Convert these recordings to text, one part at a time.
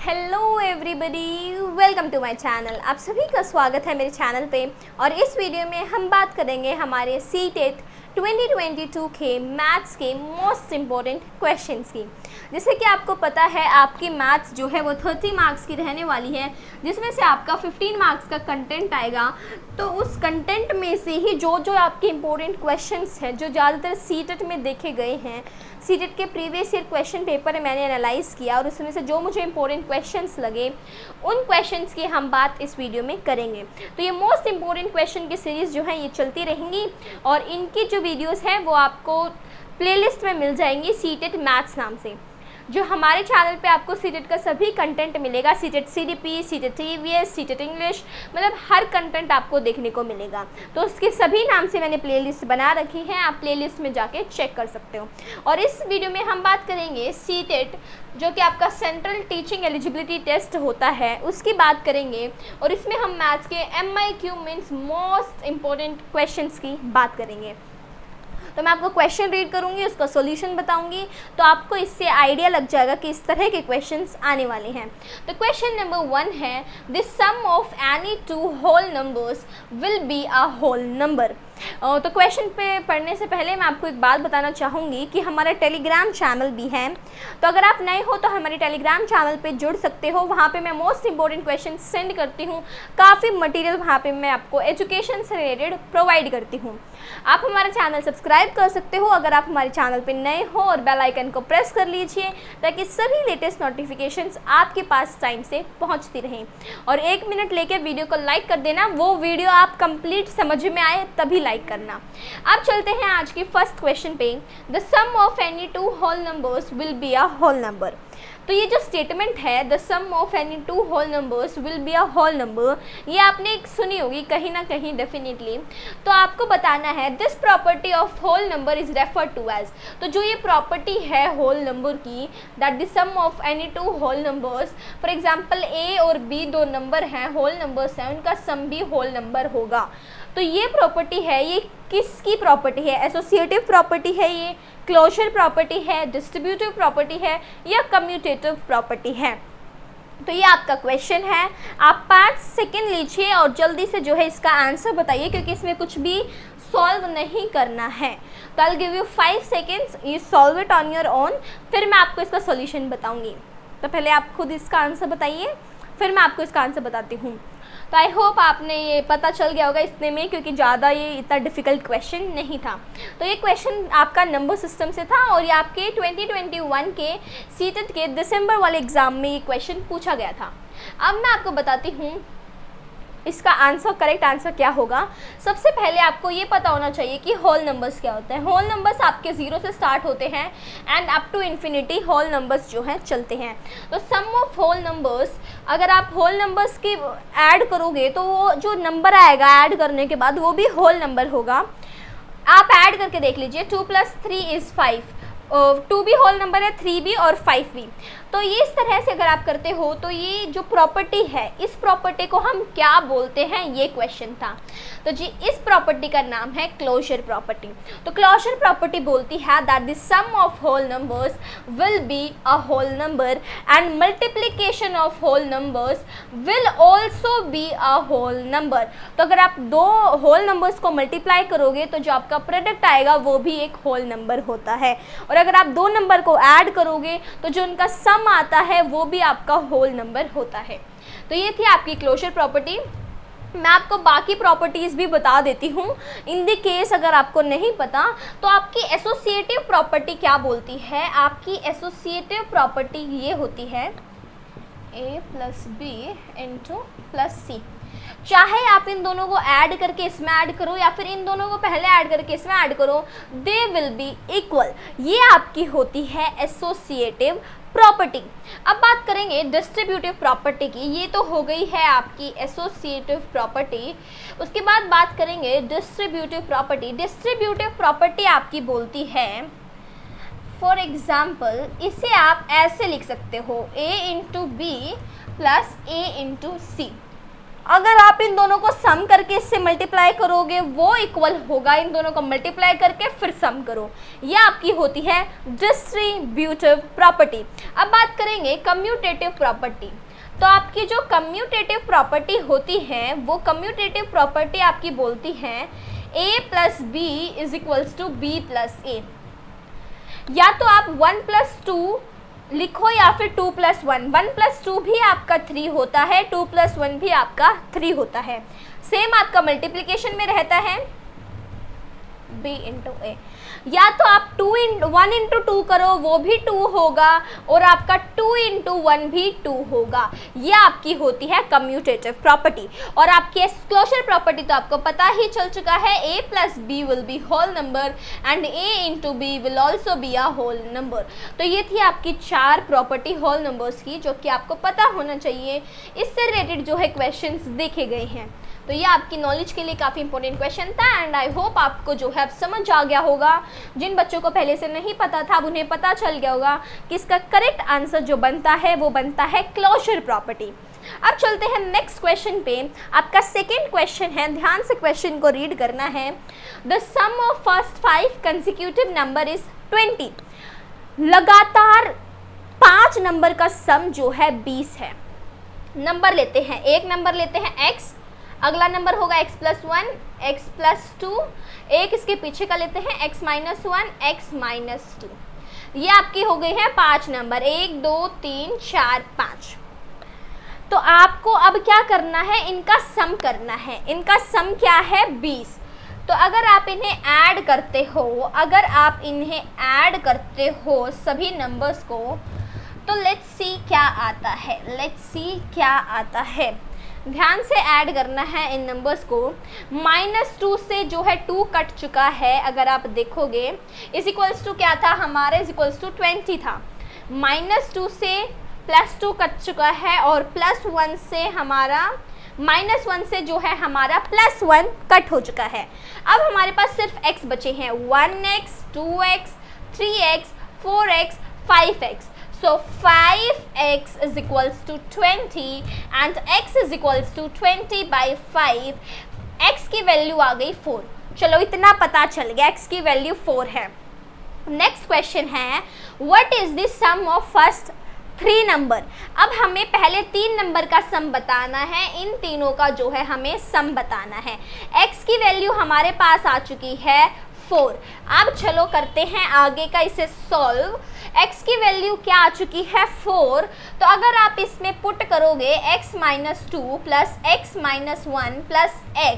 Hello everybody, welcome to my channel. आप सभी का स्वागत है मेरे चैनल पे। और इस वीडियो में हम बात करेंगे हमारे सीटेट 2022 के मैथ्स के मोस्ट इम्पॉर्टेंट क्वेश्चंस की। जैसे कि आपको पता है आपकी मैथ्स जो है वो 30 मार्क्स की रहने वाली है, जिसमें से आपका 15 मार्क्स का कंटेंट आएगा। तो उस कंटेंट में से ही जो आपके इम्पोर्टेंट क्वेश्चंस हैं जो ज़्यादातर सीटेट में देखे गए हैं, सीटेट के प्रीवियस ईयर क्वेश्चन पेपर मैंने एनालाइज़ किया और उसमें से जो मुझे इंपॉर्टेंट क्वेश्चंस लगे उन क्वेश्चंस की हम बात इस वीडियो में करेंगे। तो ये मोस्ट इंपॉर्टेंट क्वेश्चन की सीरीज़ जो है ये चलती रहेंगी और इनकी जो वीडियोस हैं वो आपको प्लेलिस्ट में मिल जाएंगी सीटेट मैथ्स नाम से। जो हमारे चैनल पे आपको सीटेट का सभी कंटेंट मिलेगा, CTET CDP, CTET EVS, CTET English, मतलब हर कंटेंट आपको देखने को मिलेगा। तो उसके सभी नाम से मैंने प्लेलिस्ट बना रखी है, आप प्लेलिस्ट में जाके चेक कर सकते हो। और इस वीडियो में हम बात करेंगे सीटेट जो कि आपका सेंट्रल टीचिंग एलिजिबिलिटी टेस्ट होता है उसकी बात करेंगे, और इसमें हम मैथ्स के MIQ means most important questions की बात करेंगे। तो मैं आपको क्वेश्चन रीड करूंगी, उसका सॉल्यूशन बताऊंगी, तो आपको इससे आइडिया लग जाएगा कि इस तरह के क्वेश्चंस आने वाले हैं। तो क्वेश्चन नंबर 1 है, the sum of any two whole numbers will be a whole number. तो क्वेश्चन पे पढ़ने से पहले मैं आपको एक बात बताना चाहूँगी कि हमारा टेलीग्राम चैनल भी है। तो अगर आप नए हो तो हमारे टेलीग्राम चैनल पे जुड़ सकते हो। वहाँ पे मैं मोस्ट इंपॉर्टेंट क्वेश्चन सेंड करती हूँ, काफ़ी मटेरियल वहाँ पे मैं आपको एजुकेशन से रिलेटेड प्रोवाइड करती हूँ। आप हमारा चैनल सब्सक्राइब कर सकते हो अगर आप हमारे चैनल पे नए हो, और बेल आइकन को प्रेस कर लीजिए ताकि सभी लेटेस्ट नोटिफिकेशंस आपके पास टाइम से पहुँचती रहें। और 1 मिनट लेके वीडियो को लाइक कर देना, वो वीडियो आप कंप्लीट समझ में आए तभी लाइक करना। अब चलते हैं आज की फर्स्ट क्वेश्चन पे। The sum of any two whole numbers will be a whole number. तो ये जो स्टेटमेंट है the sum of any two whole numbers will be a whole number, ये आपने एक सुनी होगी कहीं ना कहीं डेफिनेटली। तो आपको बताना है this property of whole number is refer to as. तो जो ये प्रॉपर्टी है होल नंबर की, that the sum of any two whole numbers, for example A और B दो नंबर हैं, होल नंबर्स हैं, उनका सम भी होल नंबर होगा। तो ये प्रॉपर्टी है, ये किसकी प्रॉपर्टी है? एसोसिएटिव प्रॉपर्टी है, ये क्लोजर प्रॉपर्टी है, डिस्ट्रीब्यूटिव प्रॉपर्टी है, या कम्यूटेटिव प्रॉपर्टी है? तो ये आपका क्वेश्चन है। आप 5 सेकेंड लीजिए और जल्दी से जो है इसका आंसर बताइए, क्योंकि इसमें कुछ भी सॉल्व नहीं करना है। तो I give you 5 seconds, you solve it on your own, फिर मैं आपको इसका सोल्यूशन बताऊंगी। तो पहले आप खुद इसका आंसर बताइए, फिर मैं आपको इसका आंसर बताती हूँ। तो आई होप आपने ये पता चल गया होगा इतने में, क्योंकि ज़्यादा ये इतना डिफ़िकल्ट क्वेश्चन नहीं था। तो ये क्वेश्चन आपका नंबर सिस्टम से था और ये आपके 2021 के सीटेट के दिसंबर वाले एग्ज़ाम में ये क्वेश्चन पूछा गया था। अब मैं आपको बताती हूँ इसका आंसर, करेक्ट आंसर क्या होगा। सबसे पहले आपको ये पता होना चाहिए कि होल नंबर्स क्या होते हैं। होल नंबर्स आपके 0 से स्टार्ट होते हैं and up to infinity whole numbers जो हैं चलते हैं। तो सम ऑफ होल नंबर्स, अगर आप होल नंबर्स की ऐड करोगे तो वो जो नंबर आएगा ऐड करने के बाद वो भी होल नंबर होगा। आप ऐड करके देख लीजिए, 2 + 3 = 5, 2 भी होल नंबर है, 3 भी और 5 भी। तो ये इस तरह से अगर आप करते हो तो ये जो प्रॉपर्टी है, इस प्रॉपर्टी को हम क्या बोलते हैं, ये क्वेश्चन था। तो जी इस प्रॉपर्टी का नाम है क्लोजर प्रॉपर्टी। तो क्लोजर प्रॉपर्टी बोलती है that the sum of whole numbers will be a whole number and multiplication of whole numbers will also be a whole number. तो अगर आप दो होल नंबर्स को मल्टीप्लाई करोगे तो जो आपका प्रोडक्ट आएगा वो भी एक होल नंबर होता है, और अगर आप दो नंबर को ऐड करोगे तो जो उनका सम आता है वो भी आपका होल नंबर होता है। तो ये थी आपकी क्लोजर प्रॉपर्टी। मैं आपको बाकी प्रॉपर्टीज़ भी बता देती हूँ इन द केस अगर आपको नहीं पता। तो आपकी एसोसिएटिव प्रॉपर्टी क्या बोलती है? आपकी एसोसिएटिव प्रॉपर्टी ये होती है A + B + C। चाहे आप इन दोनों को ऐड करके इसमें ऐड करो या फिर इन दोनों को पहले ऐड करके इसमें ऐड करो, दे विल बी इक्वल। ये आपकी होती है एसोसिएटिव प्रॉपर्टी। अब बात करेंगे डिस्ट्रीब्यूटिव प्रॉपर्टी की। ये तो हो गई है आपकी एसोसिएटिव प्रॉपर्टी। उसके बाद बात करेंगे डिस्ट्रीब्यूटिव प्रॉपर्टी। डिस्ट्रीब्यूटिव प्रॉपर्टी आपकी बोलती है, फॉर एग्जाम्पल इसे आप ऐसे लिख सकते हो A × B + A × C। अगर आप इन दोनों को सम करके इससे मल्टीप्लाई करोगे वो इक्वल होगा इन दोनों को मल्टीप्लाई करके फिर सम करो। ये आपकी होती है डिस्ट्रीब्यूटिव प्रॉपर्टी। अब बात करेंगे कम्यूटेटिव प्रॉपर्टी। तो आपकी जो कम्यूटेटिव प्रॉपर्टी होती है वो कम्यूटेटिव प्रॉपर्टी आपकी बोलती है a plus B is equals to B plus A. या तो आप 1 प्लस 2 लिखो या फिर 2 प्लस 1। 1 प्लस 2 भी आपका 3 होता है, 2 प्लस 1 भी आपका 3 होता है। सेम आपका मल्टीप्लिकेशन में रहता है b इंटू ए। या तो आप 1 इंटू 2 करो वो भी 2 होगा और आपका 2 इंटू 1 भी 2 होगा। ये आपकी होती है कम्यूटेटिव प्रॉपर्टी। और आपकी एक्सक्लोजर प्रॉपर्टी तो आपको पता ही चल चुका है, a plus B will be whole number and a into B will also be a whole number. तो ये थी आपकी 4 प्रॉपर्टी होल नंबर्स की जो कि आपको पता होना चाहिए। इससे रिलेटेड जो है क्वेश्चंस देखे गए हैं। तो ये आपकी नॉलेज के लिए काफ़ी इंपॉर्टेंट क्वेश्चन था एंड आई होप आपको जो है अब समझ आ गया होगा। जिन बच्चों को पहले से नहीं पता था अब उन्हें पता चल गया होगा कि इसका करेक्ट आंसर जो बनता है वो बनता है क्लोजर प्रॉपर्टी। अब चलते हैं नेक्स्ट क्वेश्चन पे। आपका सेकेंड क्वेश्चन है, ध्यान से क्वेश्चन को रीड करना है। The sum of first 5 consecutive number is 20। लगातार 5 नंबर का सम जो है 20 है। नंबर लेते हैं, एक नंबर लेते हैं x, अगला नंबर होगा x प्लस 1, x प्लस 2, एक इसके पीछे का लेते हैं x माइनस 1, x माइनस 2। ये आपकी हो गई है 5 नंबर, 1 2 3 4 5। तो आपको अब क्या करना है, इनका सम करना है। इनका सम क्या है 20। तो अगर आप इन्हें ऐड करते हो, अगर आप इन्हें ऐड करते हो सभी नंबर्स को, तो लेट्स सी क्या आता है, लेट्स सी क्या आता है। ध्यान से ऐड करना है इन नंबर्स को। -2 से जो है 2 कट चुका है, अगर आप देखोगे इज इक्वल्स टू क्या था हमारे, इज इक्वल्स टू 20 था। -2 से +2 कट चुका है और +1 से हमारा -1 से जो है हमारा +1 कट हो चुका है। अब हमारे पास सिर्फ x बचे हैं, 1x 2x 3x 4x 5x। So 5x is equals to 20 and x is equals to 20 by 5। x की वैल्यू आ गई 4। चलो इतना पता चल गया, x की वैल्यू 4 है। नेक्स्ट क्वेश्चन है, what is the sum of first 3 number. अब हमें पहले 3 नंबर का सम बताना है, इन तीनों का जो है हमें सम बताना है। x की वैल्यू हमारे पास आ चुकी है 4। अब चलो करते हैं आगे का इसे सॉल्व। x की वैल्यू क्या आ चुकी है 4। तो अगर आप इसमें पुट करोगे x minus 2 plus x minus 1 plus x,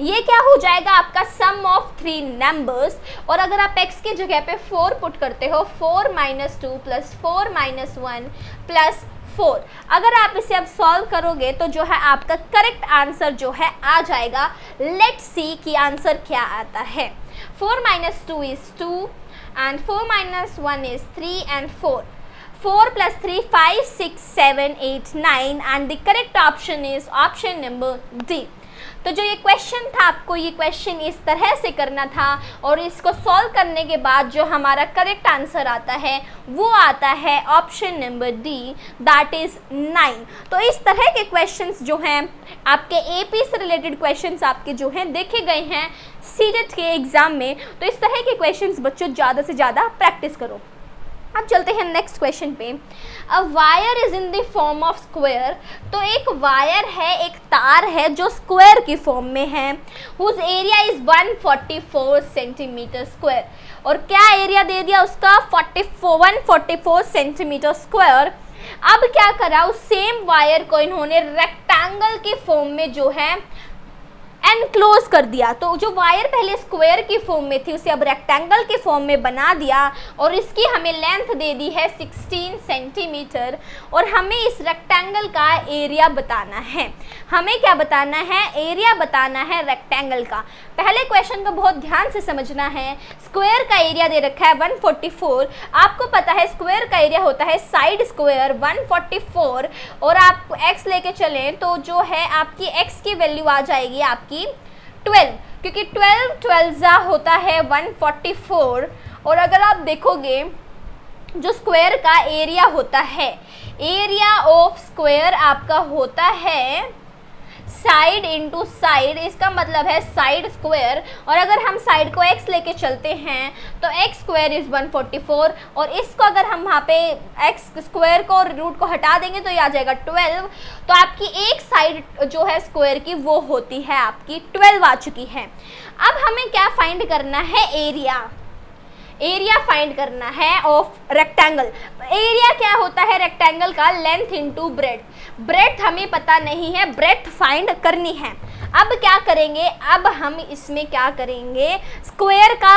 ये क्या हो जाएगा आपका सम ऑफ 3 नंबर्स। और अगर आप x की जगह पे 4 पुट करते हो, 4 माइनस 2 प्लस 4 माइनस 1 प्लस 4, अगर आप इसे अब सॉल्व करोगे तो जो है आपका करेक्ट आंसर जो है आ जाएगा। लेट्स सी कि आंसर क्या आता है। 4 minus 2 is 2 and 4 minus 1 is 3 and 4. 4 plus 3 5 6 7 8 9 and the correct option is option number D। तो जो ये क्वेश्चन था आपको ये क्वेश्चन इस तरह से करना था और इसको सॉल्व करने के बाद जो हमारा करेक्ट आंसर आता है वो आता है option number D, that is 9। तो इस तरह के क्वेश्चंस जो हैं आपके एपी से रिलेटेड क्वेश्चंस आपके जो हैं देखे गए हैं सीटेट के एग्ज़ाम में। तो इस तरह के क्वेश्चंस बच्चों ज़्यादा से ज़्यादा प्रैक्टिस करो। अब चलते हैं नेक्स्ट क्वेश्चन पे। A wire is in the form of square. तो एक वायर है, एक तार है जो स्क्वायर की फॉर्म में है, whose area is 144 centimetre square. और क्या एरिया दे दिया उसका 144 सेंटीमीटर स्क्वायर। अब क्या करा, उस सेम वायर को इन्होंने रेक्टेंगल की फॉर्म में जो है एनक्लोज कर दिया। तो जो वायर पहले स्क्वायर की फॉर्म में थी उसे अब रेक्टेंगल की फॉर्म में बना दिया और इसकी हमें लेंथ दे दी है 16 सेंटीमीटर। और हमें इस रेक्टेंगल का एरिया बताना है। हमें क्या बताना है, एरिया बताना है रेक्टेंगल का। पहले क्वेश्चन को बहुत ध्यान से समझना है। स्क्वायर का एरिया दे रखा है 144। आपको पता है स्क्वायर का एरिया होता है साइड स्क्वायर 144 और आप x लेके चलें तो जो है आपकी x की वैल्यू आ जाएगी आपकी 12, क्योंकि 12 होता है 144। और अगर आप देखोगे जो स्क्वायर का एरिया होता है, एरिया ऑफ स्क्वायर आपका होता है साइड इंटू साइड, इसका मतलब है साइड स्क्वायर, और अगर हम साइड को x लेके चलते हैं तो x स्क्वायर इज 144, और इसको अगर हम वहाँ पे x स्क्वायर को और रूट को हटा देंगे तो ये आ जाएगा 12। तो आपकी एक साइड जो है स्क्वायर की वो होती है आपकी 12 आ चुकी है। अब हमें क्या फाइंड करना है, एरिया फाइंड करना है ऑफ रेक्टेंगल। एरिया क्या होता है रेक्टेंगल का, लेंथ इनटू ब्रेड्थ हमें पता नहीं है, ब्रेड्थ फाइंड करनी है। अब क्या करेंगे, अब हम इसमें क्या करेंगे, स्क्वायर का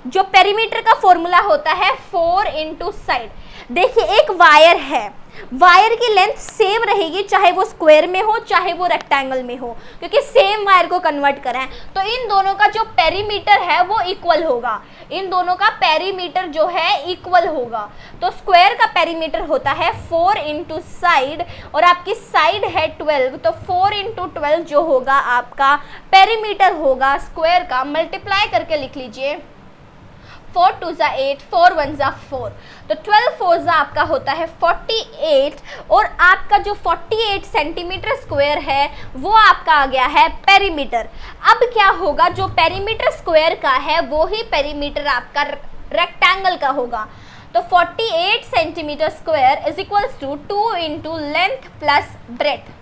जो पेरीमीटर का फॉर्मूला होता है 4 इंटू साइड। देखिए एक वायर है, वायर की लेंथ सेम रहेगी चाहे वो स्क्वायर में हो चाहे वो रेक्टेंगल में हो, क्योंकि सेम वायर को कन्वर्ट करें तो इन दोनों का जो पेरीमीटर है वो इक्वल होगा, इन दोनों का पेरीमीटर जो है इक्वल होगा। तो स्क्वायर का पेरीमीटर होता है 4 इंटू साइड, और आपकी साइड है 12, तो 4 इंटू 12 जो होगा आपका पेरीमीटर होगा स्क्वायर का, मल्टीप्लाई करके लिख लीजिए 4 2 ज़ा 8, 4 1 ज़ा 4, तो 12 4 ज़ा आपका होता है 48, और आपका जो 48 सेंटीमीटर स्क्वायर है वो आपका आ गया है पेरीमीटर। अब क्या होगा, जो पेरीमीटर स्क्वायर का है वो ही पेरीमीटर आपका रेक्टेंगल का होगा। तो 48 centimetre square is equals to 2 into length plus breadth.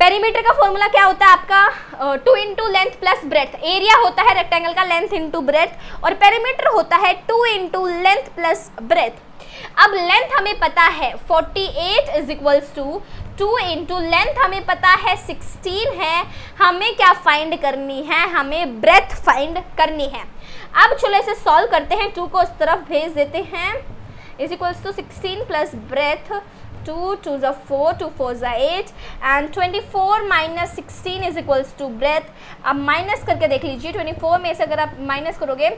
Perimeter का फॉर्मूला क्या होता है आपका, 2 into length plus breadth. Area होता है रेक्टेंगल का लेंथ इंटू ब्रेड्थ, और पेरीमीटर होता है 2 इंटू लेंथ प्लस ब्रेड्थ। अब लेंथ हमें पता है 48 is equals to 2 into length हमें पता है 16 है, हमें क्या फाइंड करनी है, हमें ब्रेड्थ फाइंड करनी है। अब चलो इसे सॉल्व करते हैं, 2 को उस तरफ भेज देते हैं, is equals to 16 plus breadth, 2 2 ज़ा 4, 2 4 ज़ा 8, and 24 minus 16 is equals to breadth. अब माइनस करके देख लीजिए, 24 में से अगर आप माइनस करोगे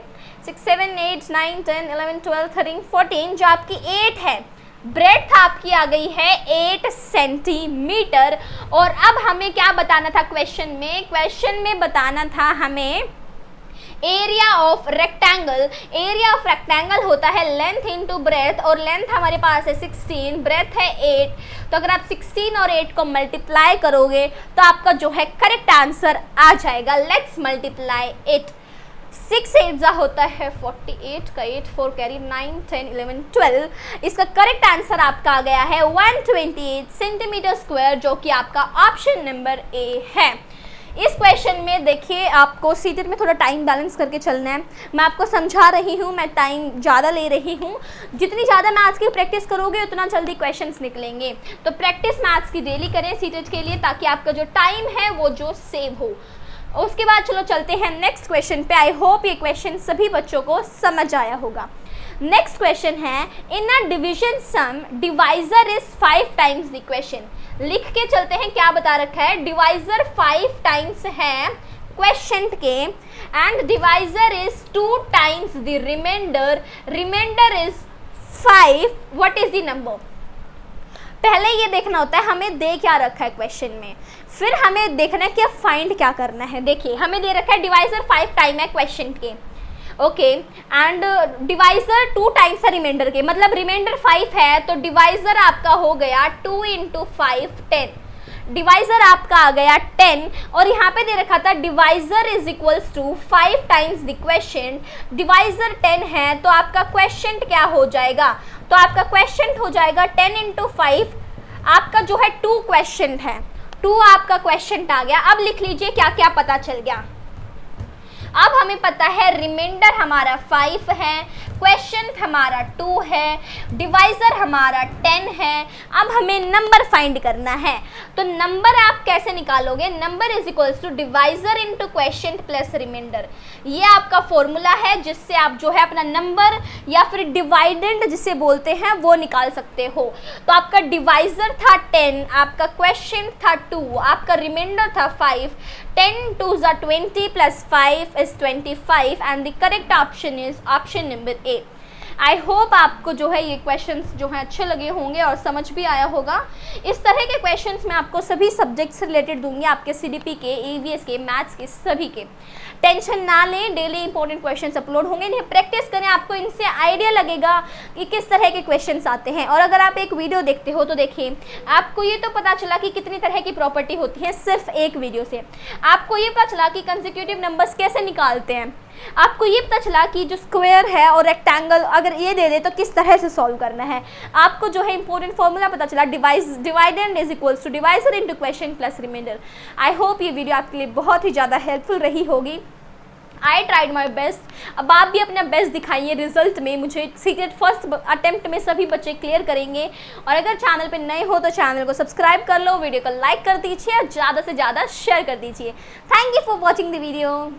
6 7 8 9 10 11 12 13 14, जो आपकी 8 है, ब्रेड्थ आपकी आ गई है 8 सेंटीमीटर। और अब हमें क्या बताना था क्वेश्चन में बताना था हमें area of rectangle. Area of rectangle होता है लेंथ इंटू ब्रेथ, और लेंथ हमारे पास है 16, ब्रेथ है 8, तो अगर आप 16 और 8 को मल्टीप्लाई करोगे तो आपका जो है करेक्ट आंसर आ जाएगा। Let's multiply it. 6 8 जा होता है 48 का 8 4 कैरी 9 10 11 12, इसका करेक्ट आंसर आपका आ गया है 128 सेंटीमीटर स्क्वायर, जो कि आपका ऑप्शन नंबर ए है। इस क्वेश्चन में देखिए आपको सीटेट में थोड़ा टाइम बैलेंस करके चलना है। मैं आपको समझा रही हूँ, मैं टाइम ज़्यादा ले रही हूँ, जितनी ज़्यादा मैथ्स की प्रैक्टिस करोगे उतना जल्दी क्वेश्चंस निकलेंगे। तो प्रैक्टिस मैथ्स की डेली करें सीटेट के लिए, ताकि आपका जो टाइम है वो जो सेव हो। उसके बाद चलो चलते हैं नेक्स्ट क्वेश्चन पे। आई होप ये क्वेश्चन सभी बच्चों को समझ आया होगा। नेक्स्ट क्वेश्चन है, in a division sum divisor is 5 times the question. लिख के चलते हैं क्या बता रखा है, डिवाइजर 5 टाइम्स है क्वेश्चन के, and divisor is 2 times the remainder is 5, what is the number. पहले ये देखना होता है हमें दे क्या रखा है क्वेश्चन में, फिर हमें देखना है कि अब फाइंड क्या करना है। देखिए हमें दे रखा है डिवाइजर 5 टाइम है क्वेश्चन के, ओके, एंड डिवाइजर 2 टाइम्स है रिमाइंडर के, मतलब रिमाइंडर 5 है तो डिवाइजर आपका हो गया 2 इंटू 5 10, डिवाइजर आपका आ गया 10। और यहाँ पे दे रखा था divisor is equals to 5 times the question, divisor 10 है तो आपका क्वेश्चन क्या हो जाएगा, तो आपका क्वेश्चन हो जाएगा 10 इंटू 5, आपका जो है 2 क्वेश्चन है, 2 आपका क्वेश्चन आ गया। अब लिख लीजिए क्या क्या पता चल गया। अब हमें पता है रिमाइंडर हमारा 5 है, क्वेश्चन हमारा 2 है, डिवाइजर हमारा 10 है। अब हमें नंबर फाइंड करना है, तो नंबर आप कैसे निकालोगे, number is equals to divisor into question plus remainder. ये आपका फॉर्मूला है जिससे आप जो है अपना नंबर या फिर डिवाइडेंड जिसे बोलते हैं वो निकाल सकते हो। तो आपका डिवाइजर था 10, आपका क्वेश्चन था 2, आपका रिमाइंडर था 5, 10 2 ज़ा 20 plus 5 is 25, and the correct option is option number A. I hope आपको जो है ये क्वेश्चंस जो हैं अच्छे लगे होंगे और समझ भी आया होगा। इस तरह के क्वेश्चंस मैं आपको सभी सब्जेक्ट से रिलेटेड दूंगी, आपके CDP के, EVS के, मैथ्स के, सभी के। टेंशन ना लें, डेली इंपॉर्टेंट क्वेश्चंस अपलोड होंगे, इन्हें प्रैक्टिस करें, आपको इनसे आइडिया लगेगा कि किस तरह के क्वेश्चंस आते हैं। और अगर आप एक वीडियो देखते हो तो देखिए, आपको ये तो पता चला कि कितनी तरह की प्रॉपर्टी होती है सिर्फ एक वीडियो से। आपको ये पता चला कि कंसेक्यूटिव नंबर्स कैसे निकालते हैं, आपको ये पता चला कि जो स्क्वायर है और रेक्टेंगल अगर ये दे दे तो किस तरह से सॉल्व करना है। आपको जो है इंपॉर्टेंट फॉर्मूला पता चला, dividend is equals to divisor into question plus remainder. I hope ये वीडियो आपके लिए बहुत ही ज़्यादा हेल्पफुल रही होगी। I tried my best. अब आप भी अपना बेस्ट दिखाइए रिजल्ट में। मुझे सीक्रेट फर्स्ट अटेम्प्ट में सभी बच्चे क्लियर करेंगे। और अगर चैनल पे नए हो तो चैनल को सब्सक्राइब कर लो, वीडियो को लाइक कर दीजिए और ज़्यादा से ज़्यादा शेयर कर दीजिए। Thank you for watching the video.